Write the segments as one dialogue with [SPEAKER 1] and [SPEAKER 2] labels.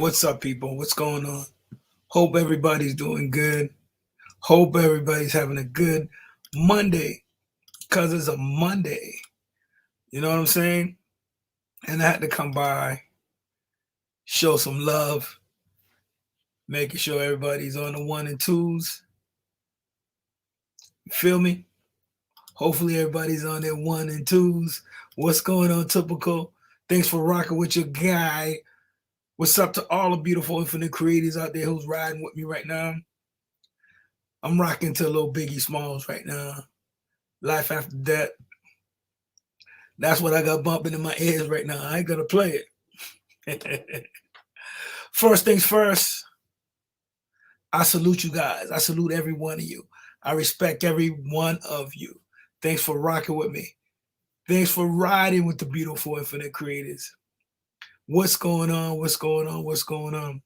[SPEAKER 1] What's up, people? What's going on? Hope everybody's doing good. Hope everybody's having a good Monday because it's a Monday. You know what I'm saying? And I had to come by, show some love, making sure everybody's on the one and twos. You feel me? Hopefully, everybody's on their one and twos. What's going on, typical? Thanks for rocking with your guy. What's up to all the beautiful infinite creators out there who's riding with me right now? I'm rocking to a little Biggie Smalls right now. Life After Death. That's what I got bumping in my ears right now. I ain't gonna play it. First things first, I salute you guys. I salute every one of you. I respect every one of you. Thanks for rocking with me. Thanks for riding with the beautiful infinite creators. What's going on? What's going on? What's going on?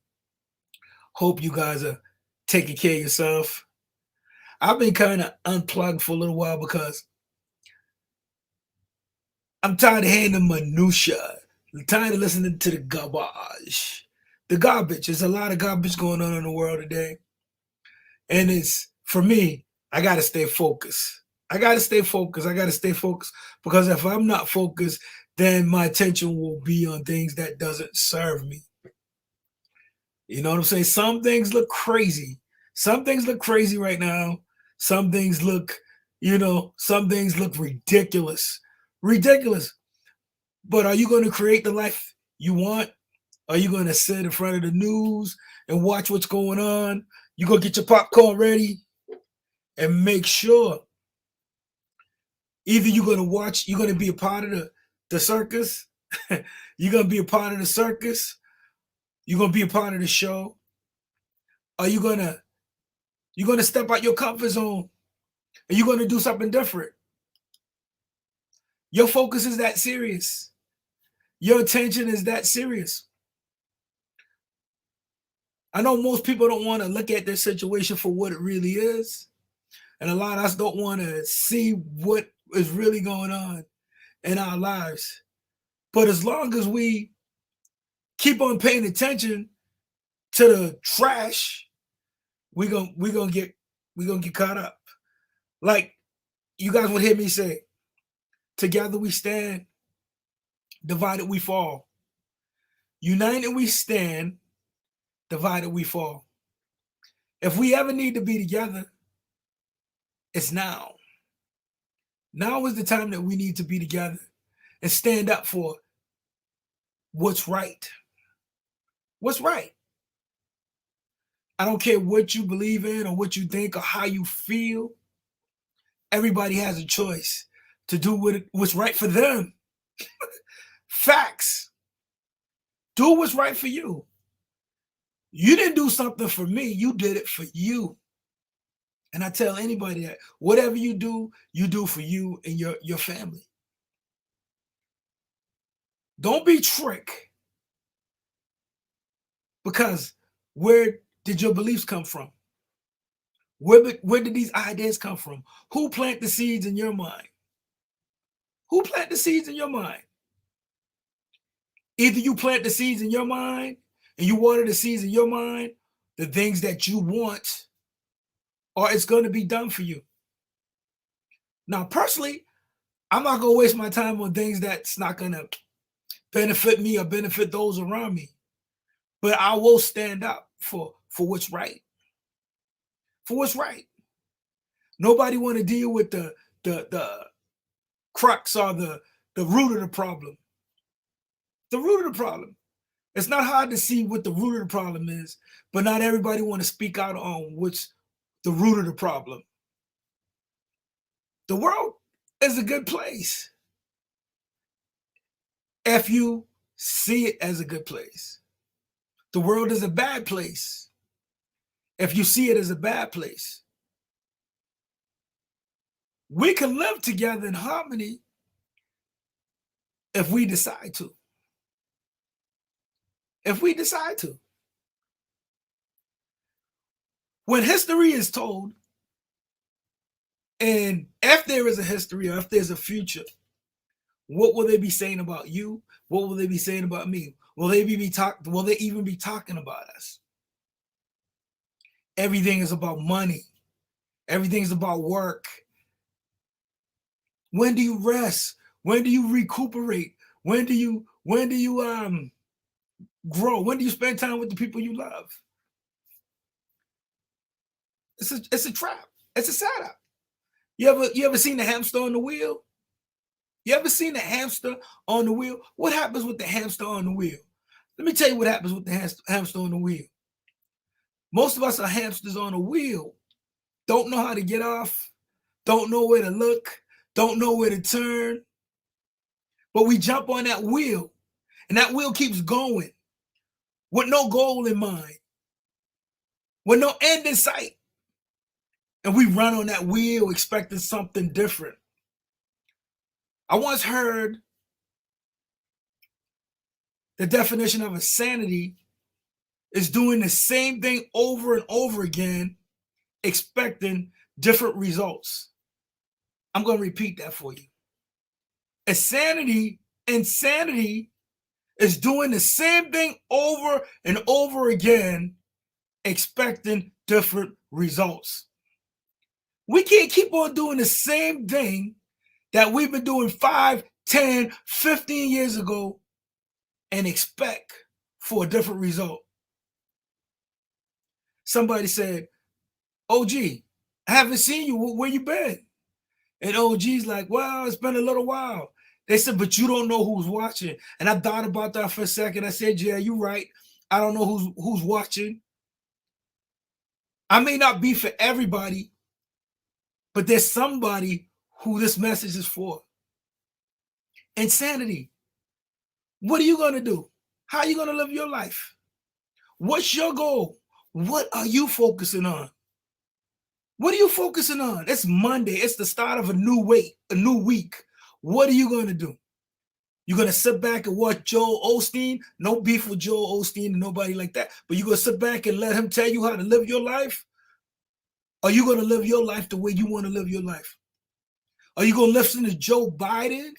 [SPEAKER 1] Hope you guys are taking care of yourself. I've been kind of unplugged for a little while because I'm tired of hearing the minutia. I'm tired of listening to the garbage. The garbage. There's a lot of garbage going on in the world today. And it's, for me, I got to stay focused. I got to stay focused. I got to stay focused because if I'm not focused, then my attention will be on things that doesn't serve me. You know what I'm saying? Some things look crazy. Some things look crazy right now. Some things look, some things look ridiculous. Ridiculous. But are you going to create the life you want? Are you going to sit in front of the news and watch what's going on? You going to get your popcorn ready and make sure either you're going to watch, you're going to be a part of the circus. You're going to be a part of the circus. You're going to be a part of the show. Are you going to step out your comfort zone? Are you going to do something different? Your focus is that serious. Your attention is that serious. I know most people don't want to look at their situation for what it really is. And a lot of us don't want to see what is really going on in our lives. But as long as we keep on paying attention to the trash, we're gonna get caught up. Like you guys would hear me say, together we stand, divided we fall. United we stand, divided we fall. If we ever need to be together, it's now. Now is the time that we need to be together and stand up for what's right. What's right? I don't care what you believe in or what you think or how you feel. Everybody has a choice to do what's right for them. Facts. Do what's right for you. You didn't do something for me. You did it for you. And I tell anybody that whatever you do for you and your family. Don't be tricked. Because where did your beliefs come from? Where did these ideas come from? Who planted the seeds in your mind? Who planted the seeds in your mind? Either you plant the seeds in your mind and you water the seeds in your mind, the things that you want, or it's going to be done for you. Now, personally, I'm not going to waste my time on things that's not going to benefit me or benefit those around me. But I will stand up for what's right. For what's right. Nobody want to deal with the crux or the root of the problem. The root of the problem. It's not hard to see what the root of the problem is, but not everybody want to speak out on what's the root of the problem. The world is a good place if you see it as a good place. The world is a bad place if you see it as a bad place. We can live together in harmony if we decide to. If we decide to. When history is told, and if there is a history or if there's a future, what will they be saying about you? What will they be saying about me? Will they even be talking about us? Everything is about money. Everything is about work. When do you rest? When do you recuperate? When do you grow? When do you spend time with the people you love? It's a trap. It's a setup. You ever seen the hamster on the wheel? You ever seen the hamster on the wheel? What happens with the hamster on the wheel? Let me tell you what happens with the hamster on the wheel. Most of us are hamsters on a wheel. Don't know how to get off. Don't know where to look. Don't know where to turn. But we jump on that wheel, and that wheel keeps going with no goal in mind, with no end in sight. And we run on that wheel expecting something different. I once heard the definition of insanity is doing the same thing over and over again, expecting different results. I'm going to repeat that for you. Insanity is doing the same thing over and over again, expecting different results. We can't keep on doing the same thing that we've been doing 5, 10, 15 years ago and expect for a different result. Somebody said, OG, I haven't seen you. Where you been? And OG's like, well, it's been a little while. They said, but you don't know who's watching. And I thought about that for a second. I said, yeah, you're right. I don't know who's watching. I may not be for everybody, but there's somebody who this message is for. Insanity. What are you going to do? How are you going to live your life? What's your goal? What are you focusing on? What are you focusing on? It's Monday. It's the start of a new week. What are you going to do? You're going to sit back and watch Joel Osteen? No beef with Joel Osteen and nobody like that. But you're going to sit back and let him tell you how to live your life? Are you going to live your life the way you want to live your life? Are you going to listen to Joe Biden?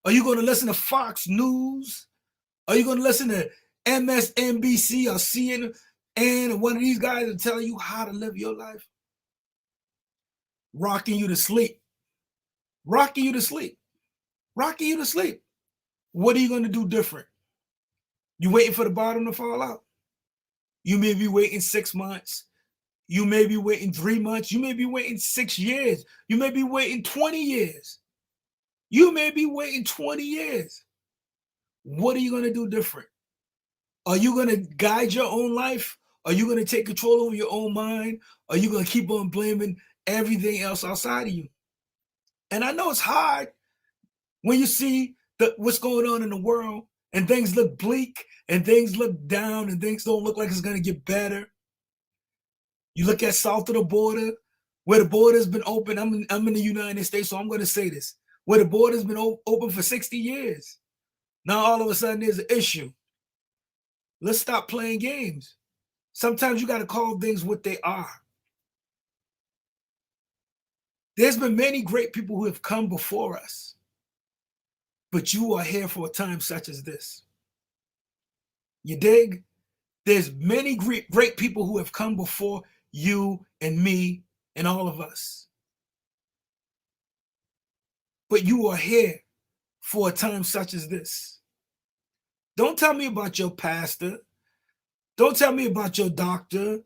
[SPEAKER 1] Are you going to listen to Fox News? Are you going to listen to MSNBC or CNN and one of these guys are telling you how to live your life? Rocking you to sleep. Rocking you to sleep. Rocking you to sleep. What are you going to do different? You waiting for the bottom to fall out? You may be waiting 6 months. You may be waiting 3 months. You may be waiting 6 years. You may be waiting 20 years. You may be waiting 20 years. What are you going to do different? Are you going to guide your own life? Are you going to take control over your own mind? Are you going to keep on blaming everything else outside of you? And I know it's hard when you see what's going on in the world and things look bleak and things look down and things don't look like it's going to get better. You look at south of the border, where the border's been open. I'm in the United States, so I'm going to say this. Where the border's been open for 60 years. Now all of a sudden there's an issue. Let's stop playing games. Sometimes you got to call things what they are. There's been many great people who have come before us, but you are here for a time such as this. You dig? There's many great people who have come before you and me and all of us. But you are here for a time such as this. Don't tell me about your pastor. Don't tell me about your doctor.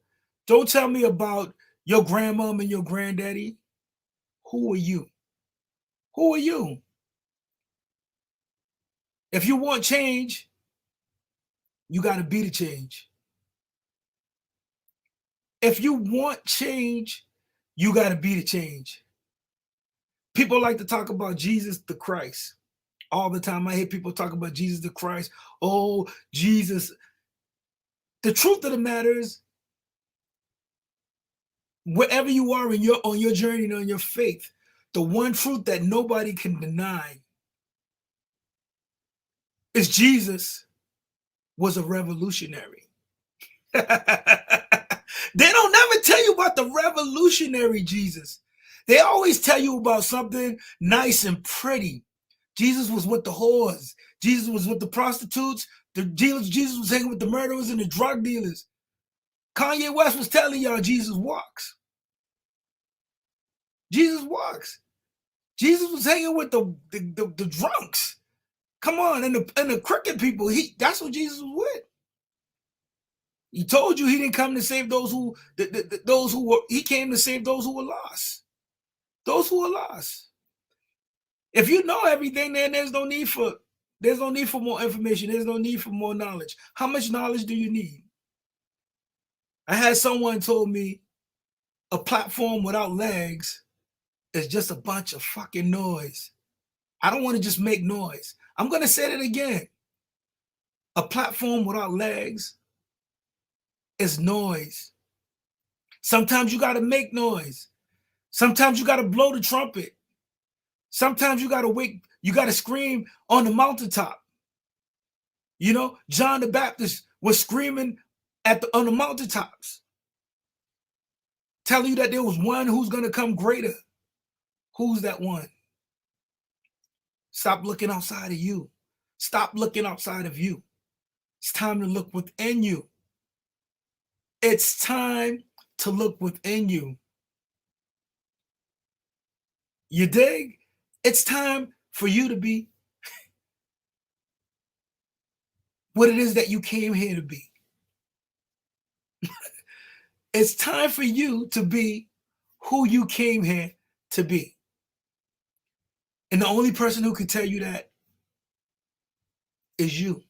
[SPEAKER 1] Don't tell me about your grandmom and your granddaddy. Who are you? Who are you? If you want change, you got to be the change. If you want change, you got to be the change. People like to talk about Jesus the Christ all the time. I hear people talk about Jesus the Christ. Oh, Jesus. The truth of the matter is, wherever you are on your journey and on your faith, the one truth that nobody can deny is Jesus was a revolutionary. They don't never tell you about the revolutionary Jesus. They always tell you about something nice and pretty. Jesus was with the whores. Jesus was with the prostitutes. Jesus was hanging with the murderers and the drug dealers. Kanye West was telling y'all Jesus walks. Jesus walks. Jesus was hanging with the drunks. Come on, and the crooked people. That's what Jesus was with. He told you he didn't come to save those who were. He came to save those who were lost. Those who are lost. If you know everything, then there's no need for more information. There's no need for more knowledge. How much knowledge do you need? I had someone told me a platform without legs is just a bunch of fucking noise. I don't want to just make noise. I'm going to say it again. A platform without legs is noise. Sometimes you got to make noise. Sometimes you got to blow the trumpet. Sometimes you got to scream on the mountaintop. You know, John the Baptist was screaming on the mountaintops, telling you that there was one who's going to come greater. Who's that one? Stop looking outside of you. Stop looking outside of you. It's time to look within you. It's time to look within you. You dig? It's time for you to be what it is that you came here to be. It's time for you to be who you came here to be. And the only person who can tell you that is you.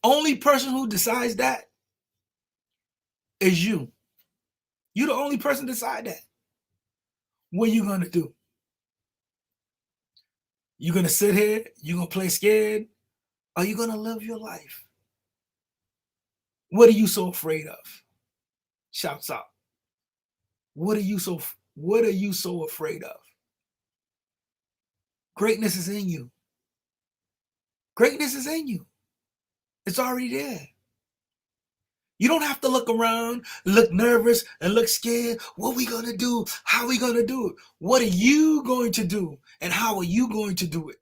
[SPEAKER 1] Only person who decides that is you. You're the only person to decide that. What are you going to do? You going to sit here? You going to play scared? Or are you going to live your life? What are you so afraid of? Shouts out. What are you so afraid of? Greatness is in you. Greatness is in you. It's already there. You don't have to look around, look nervous, and look scared. What are we going to do? How are we going to do it? What are you going to do? And how are you going to do it?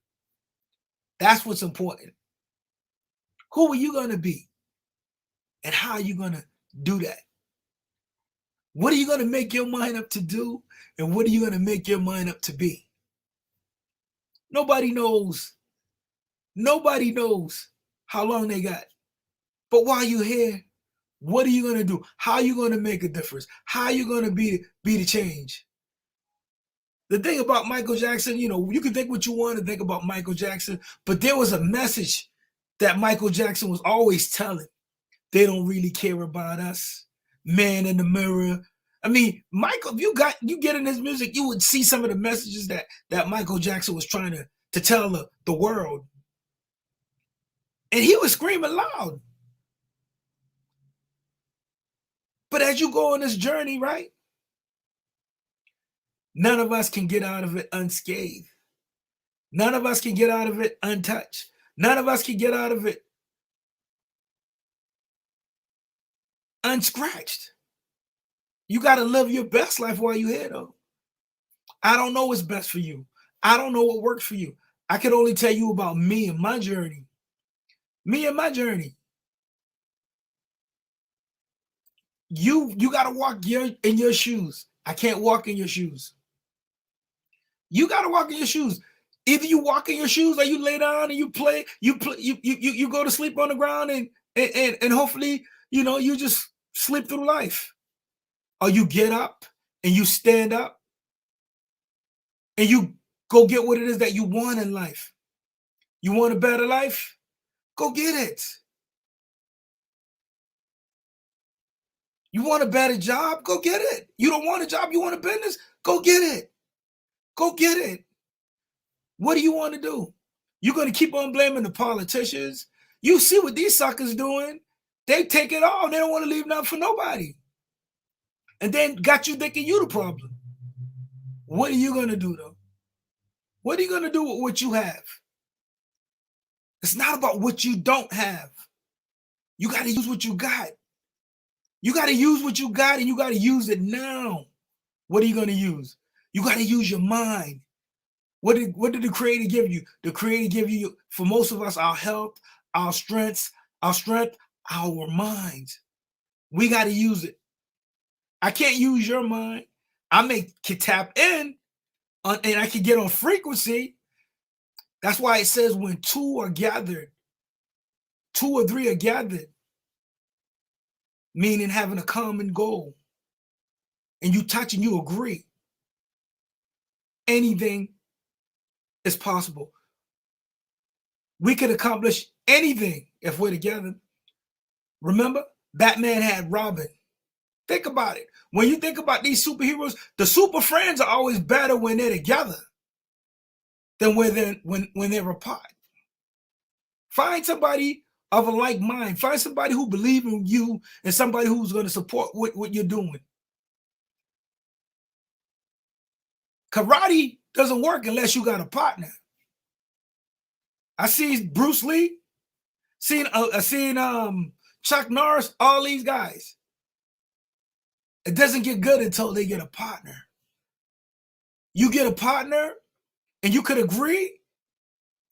[SPEAKER 1] That's what's important. Who are you going to be? And how are you going to do that? What are you going to make your mind up to do? And what are you going to make your mind up to be? Nobody knows. Nobody knows how long they got. But while you're here, what are you going to do? How are you going to make a difference? How are you going to be the change? The thing about Michael Jackson, you know, you can think what you want to think about Michael Jackson, but there was a message that Michael Jackson was always telling. They don't really care about us. Man in the mirror. I mean, Michael, if you get in his music, you would see some of the messages that Michael Jackson was trying to tell the world. And he was screaming loud. But as you go on this journey, right? None of us can get out of it unscathed. None of us can get out of it untouched. None of us can get out of it unscratched. You got to live your best life while you're here, though. I don't know what's best for you. I don't know what works for you. I can only tell you about me and my journey. Me and my journey. You got to walk in your shoes. I can't walk in your shoes. You got to walk in your shoes. Either you walk in your shoes or you lay down and you go to sleep on the ground and hopefully, you know, you just sleep through life. Or you get up and you stand up and you go get what it is that you want in life. You want a better life? Go get it. You want a better job? Go get it. You don't want a job, you want a business? Go get it. Go get it. What do you want to do? You're going to keep on blaming the politicians? You see what these suckers doing? They take it all. They don't want to leave nothing for nobody. And then got you thinking you the problem. What are you going to do, though? What are you going to do with what you have? It's not about what you don't have. You got to use what you got. You got to use what you got, and you got to use it now. What are you going to use? You got to use your mind. What did the Creator give you? The Creator give you, for most of us, our health, our strengths, our minds. We got to use it. I can't use your mind. Can tap in and I can get on frequency. That's why it says when two or three are gathered, meaning having a common goal, and you touch and you agree, anything is possible. We could accomplish anything if we're together. Remember, Batman had Robin. Think about it. When you think about these superheroes, the super friends are always better when they're together than when they're apart. Find somebody of a like mind. Find somebody who believes in you and somebody who's going to support what you're doing. Karate doesn't work unless you got a partner. I see Bruce Lee, seen Chuck Norris, all these guys. It doesn't get good until they get a partner. You get a partner and you could agree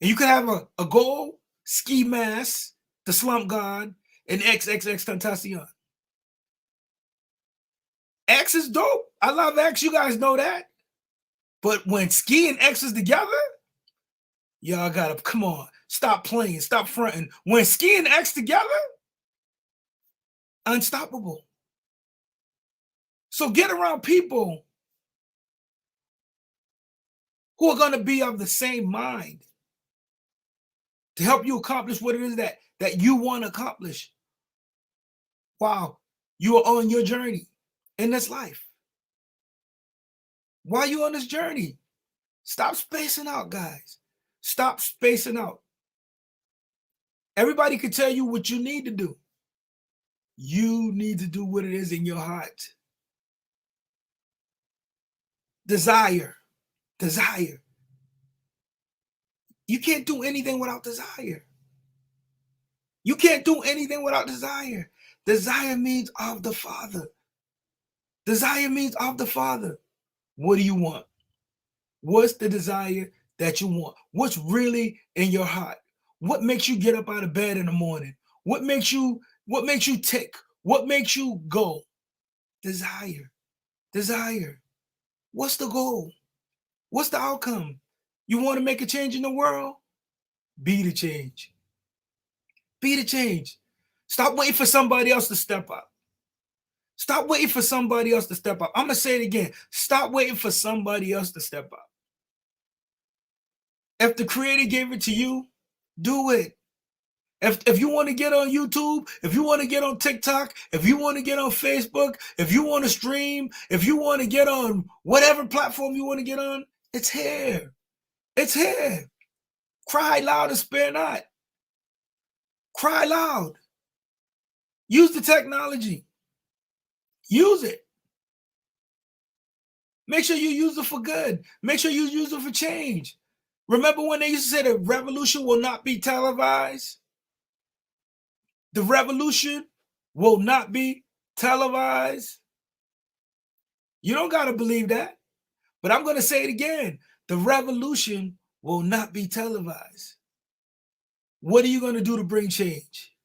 [SPEAKER 1] and you could have a goal, ski mask, the slump god, and XXX Tentacion. X is dope. I love X. You guys know that. But when Ski and X is together, y'all gotta, come on, stop playing, stop fronting. When Ski and X together, unstoppable. So get around people who are gonna be of the same mind to help you accomplish what it is that you want to accomplish while you are on your journey in this life. While you're on this journey, stop spacing out, guys. Stop spacing out. Everybody can tell you what you need to do. You need to do what it is in your heart. Desire. You can't do anything without desire. You can't do anything without desire. Desire means of the Father. Desire means of the Father. What do you want? What's the desire that you want? What's really in your heart? What makes you get up out of bed in the morning? What makes you tick? What makes you go? Desire. What's the goal? What's the outcome? You want to make a change in the world? Be the change. Be the change. Stop waiting for somebody else to step up. Stop waiting for somebody else to step up. I'm going to say it again. Stop waiting for somebody else to step up. If the Creator gave it to you, do it. If you want to get on YouTube, if you want to get on TikTok, if you want to get on Facebook, if you want to stream, if you want to get on whatever platform you want to get on, it's here. It's here. Cry loud and spare not. Cry loud. Use the technology. Use it. Make sure you use it for good. Make sure you use it for change. Remember when they used to say the revolution will not be televised? The revolution will not be televised. You don't got to believe that. But I'm going to say it again. The revolution will not be televised. What are you going to do to bring change?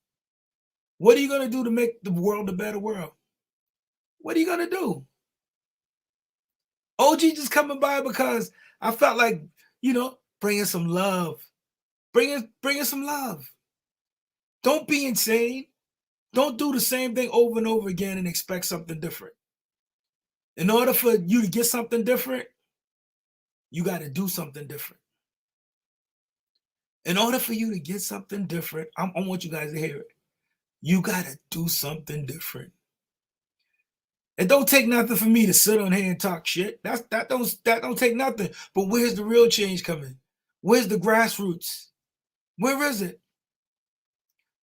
[SPEAKER 1] What are you going to do to make the world a better world? What are you going to do? OG just coming by because I felt like, bringing some love. Bringing some love. Don't be insane. Don't do the same thing over and over again and expect something different. In order for you to get something different, you got to do something different. In order for you to get something different, I want you guys to hear it. You got to do something different. It don't take nothing for me to sit on here and talk shit. That don't take nothing. But where's the real change coming? Where's the grassroots? Where is it?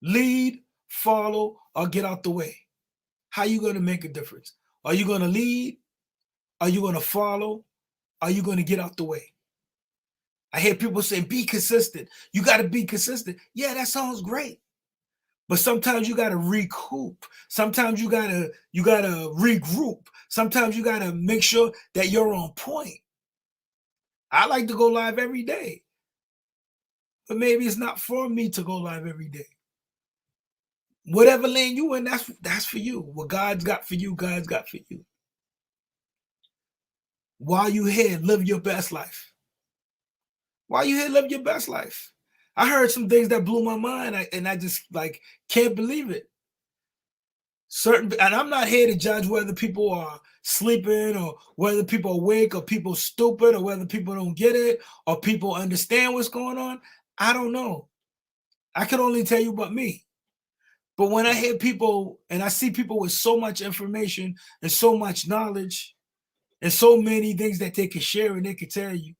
[SPEAKER 1] Lead, follow, or get out the way. How you going to make a difference? Are you going to lead? Are you going to follow? Are you going to get out the way? I hear people say, be consistent. You got to be consistent. Yeah, that sounds great. But sometimes you got to recoup. Sometimes you got to regroup. Sometimes you got to make sure that you're on point. I like to go live every day, but maybe it's not for me to go live every day. Whatever lane you in, that's for you. What God's got for you, God's got for you. While you here, live your best life. While you here, live your best life. I heard some things that blew my mind, and I just like can't believe it. And I'm not here to judge whether people are sleeping or whether people are awake or people stupid or whether people don't get it or people understand what's going on. I don't know. I can only tell you about me. But when I hear people and I see people with so much information and so much knowledge and so many things that they can share and they can tell you,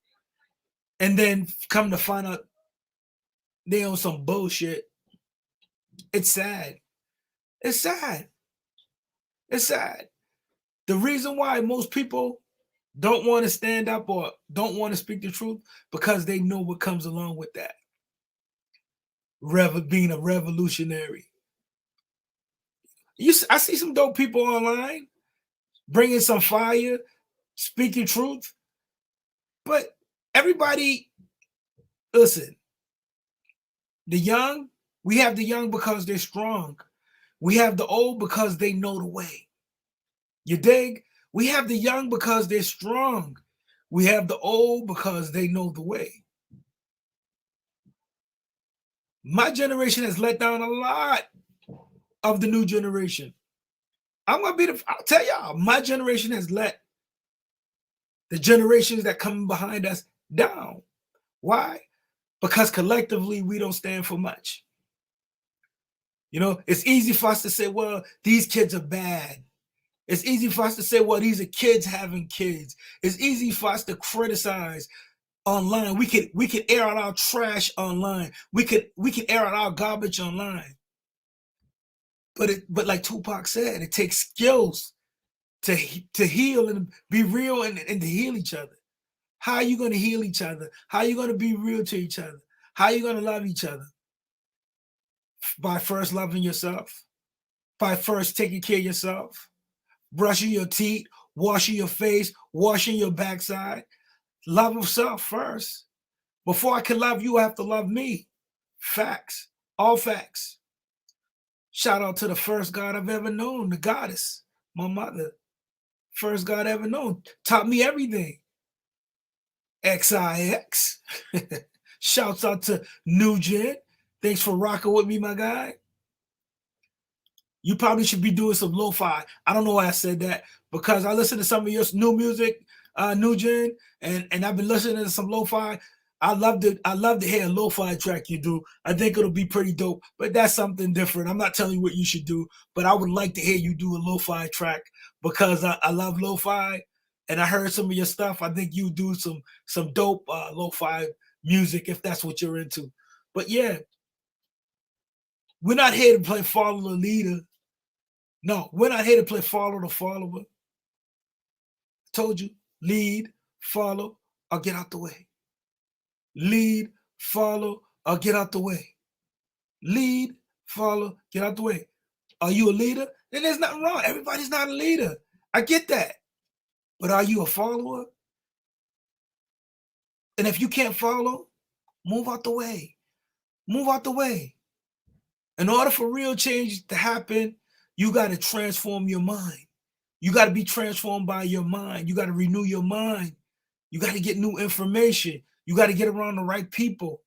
[SPEAKER 1] and then come to find out they on some bullshit, it's sad. It's sad. It's sad. The reason why most people don't want to stand up or don't want to speak the truth because they know what comes along with that. Being a revolutionary. I see some dope people online bringing some fire, speaking truth, but everybody, listen, the young, we have the young because they're strong. We have the old because they know the way. You dig? We have the young because they're strong. We have the old because they know the way. My generation has let down a lot of the new generation. I'll tell y'all, my generation has let the generations that come behind us down. Why? Because collectively we don't stand for much. You know, it's easy for us to say, well, these kids are bad. It's easy for us to say, well, these are kids having kids. It's easy for us to criticize online. We could air out our trash online. We could air out our garbage online. But like Tupac said, it takes skills to heal and be real and to heal each other. How are you going to heal each other? How are you going to be real to each other? How are you going to love each other? By first loving yourself. By first taking care of yourself. Brushing your teeth, washing your face, washing your backside. Love yourself first. Before I can love you, I have to love me. Facts. All facts. Shout out to the first God I've ever known, the goddess, my mother. First God ever known. Taught me everything. XIX. Shouts out to New Gen. Thanks for rocking with me, my guy. You probably should be doing some lo-fi. I don't know why I said that, because I listen to some of your new music, New Gen, and I've been listening to some lo-fi. I love to hear a lo-fi track you do. I think it'll be pretty dope, but that's something different. I'm not telling you what you should do, but I would like to hear you do a lo-fi track because I love lo-fi, and I heard some of your stuff. I think you do some dope lo-fi music if that's what you're into. But yeah, we're not here to play follow the leader. No, we're not here to play follow the follower. I told you, lead, follow, or get out the way. Lead, follow, or get out the way. Lead, follow, get out the way. Are you a leader? Then there's nothing wrong. Everybody's not a leader. I get that. But are you a follower? And if you can't follow, move out the way. Move out the way. In order for real change to happen, you got to transform your mind. You got to be transformed by your mind. You got to renew your mind. You got to get new information. You got to get around the right people.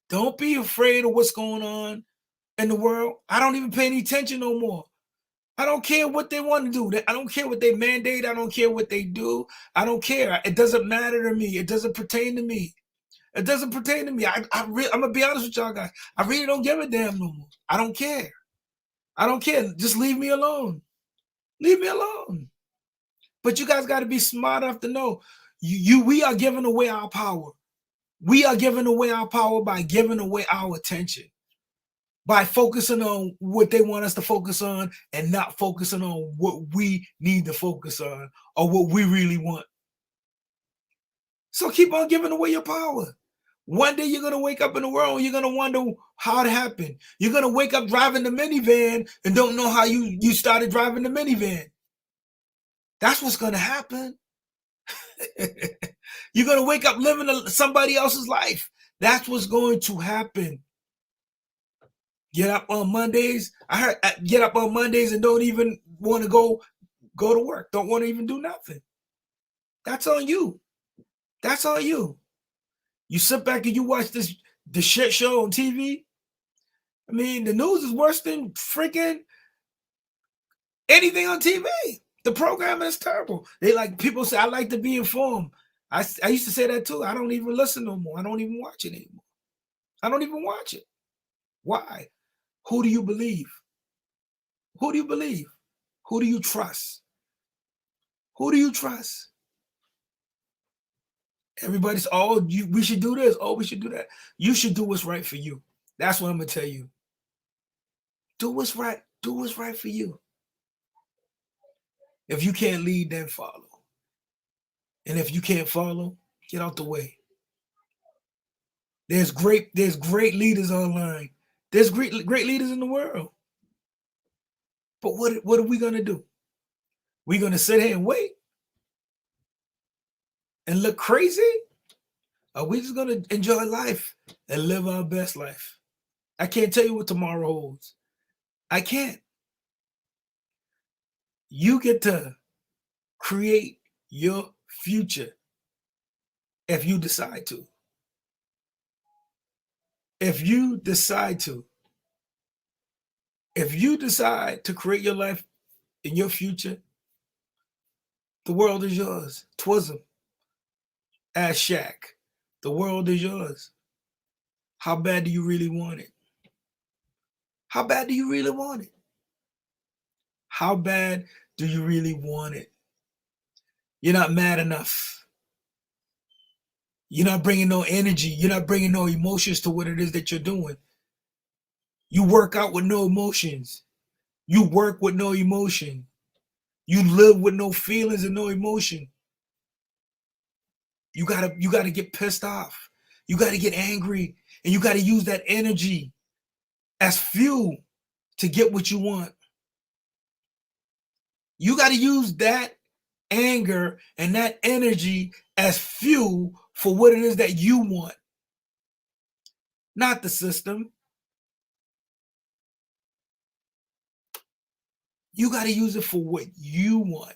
[SPEAKER 1] Don't be afraid of what's going on in the world. I don't even pay any attention no more. I don't care what they want to do. I don't care what they mandate. I don't care what they do. I don't care. It doesn't matter to me. It doesn't pertain to me. It doesn't pertain to me. I'm going to be honest with y'all guys. I really don't give a damn no more. I don't care. I don't care. Just leave me alone. Leave me alone. But you guys got to be smart enough to know we are giving away our power. We are giving away our power by giving away our attention, by focusing on what they want us to focus on and not focusing on what we need to focus on or what we really want. So keep on giving away your power. One day you're going to wake up in the world and you're going to wonder how it happened. You're going to wake up driving the minivan and don't know how you started driving the minivan. That's what's going to happen. You're going to wake up living somebody else's life. That's what's going to happen. Get up on Mondays. I heard get up on Mondays and don't even want to go to work. Don't want to even do nothing. That's on you. That's on you. You sit back and you watch the shit show on TV. I mean, the news is worse than freaking anything on TV. The programming is terrible. People say, I like to be informed. I used to say that too. I don't even listen no more. I don't even watch it anymore. I don't even watch it. Why? Who do you believe? Who do you believe? Who do you trust? Who do you trust? Everybody's, we should do this. Oh, we should do that. You should do what's right for you. That's what I'm going to tell you. Do what's right. Do what's right for you. If you can't lead, then follow. And if you can't follow, get out the way. There's great leaders online. There's great leaders in the world. But what are we going to do? We're going to sit here and wait and look crazy? Or are we just going to enjoy life and live our best life? I can't tell you what tomorrow holds. I can't. You get to create your future if you decide to. If you decide to create your life and your future, the world is yours. Twism. Ask Shaq. The world is yours. How bad do you really want it? How bad do you really want it? How bad do you really want it? You're not mad enough. You're not bringing no energy. You're not bringing no emotions to what it is that you're doing. You work out with no emotions. You work with no emotion. You live with no feelings and no emotion. You gotta get pissed off. You gotta get angry, and you gotta use that energy as fuel to get what you want. You gotta use that anger and that energy as fuel for what it is that you want, not the system. You got to use it for what you want.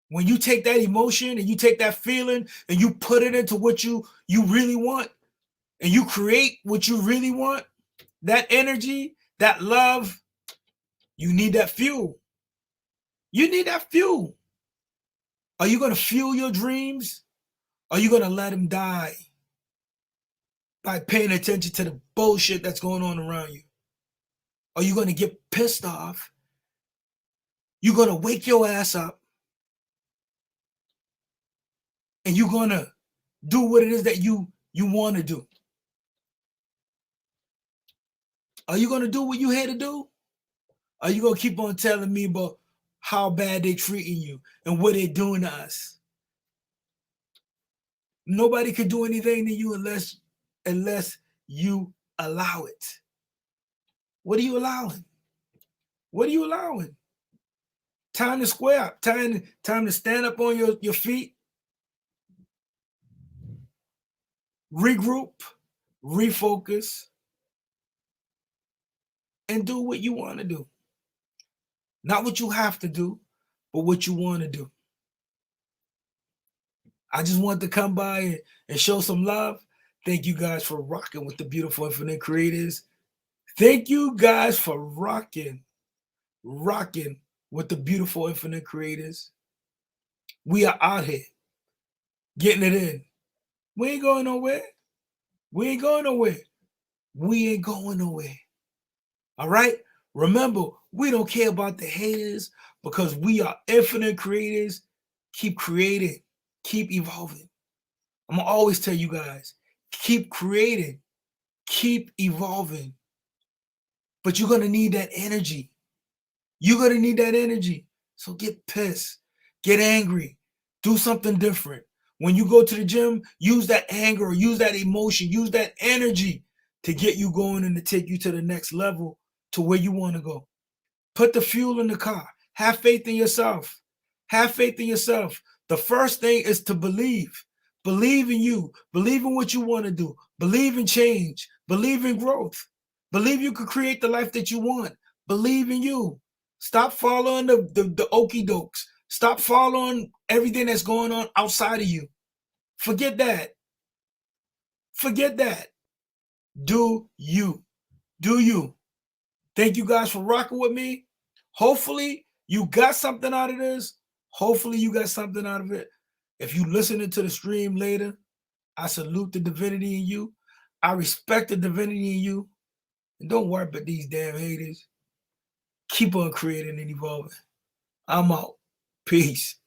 [SPEAKER 1] When you take that emotion and you take that feeling and you put it into what you really want, and you create what you really want, that energy, that love, you need that fuel. You need that fuel. Are you going to fuel your dreams? Or are you going to let them die by paying attention to the bullshit that's going on around you? Are you going to get pissed off? You're going to wake your ass up and you're going to do what it is that you want to do. Are you going to do what you here to do? Are you going to keep on telling me about how bad they treating you and what they're doing to us? Nobody can do anything to you unless you allow it. What are you allowing? What are you allowing? Time to square up. Time to stand up on your feet. Regroup. Refocus. And do what you want to do. Not what you have to do, but what you want to do. I just want to come by and show some love. Thank you guys for rocking with the beautiful infinite creators. Thank you guys for rocking with the beautiful infinite creators. We are out here getting it in. We ain't going nowhere. We ain't going nowhere. We ain't going nowhere. All right? Remember, we don't care about the haters because we are infinite creators. Keep creating. Keep evolving. I'm going to always tell you guys, keep creating. Keep evolving. But you're going to need that energy. You're going to need that energy. So get pissed. Get angry. Do something different. When you go to the gym, use that anger, use that emotion, use that energy to get you going and to take you to the next level, to where you want to go. Put the fuel in the car. Have faith in yourself. Have faith in yourself. The first thing is to believe. Believe in you. Believe in what you want to do. Believe in change. Believe in growth. Believe you could create the life that you want. Believe in you. Stop following the okie dokes. Stop following everything that's going on outside of you. Forget that. Forget that. Do you. Do you. Thank you guys for rocking with me. Hopefully you got something out of this. Hopefully you got something out of it. If you listening to the stream later, I salute the divinity in you. I respect the divinity in you. And don't worry about these damn haters. Keep on creating and evolving. I'm out. Peace.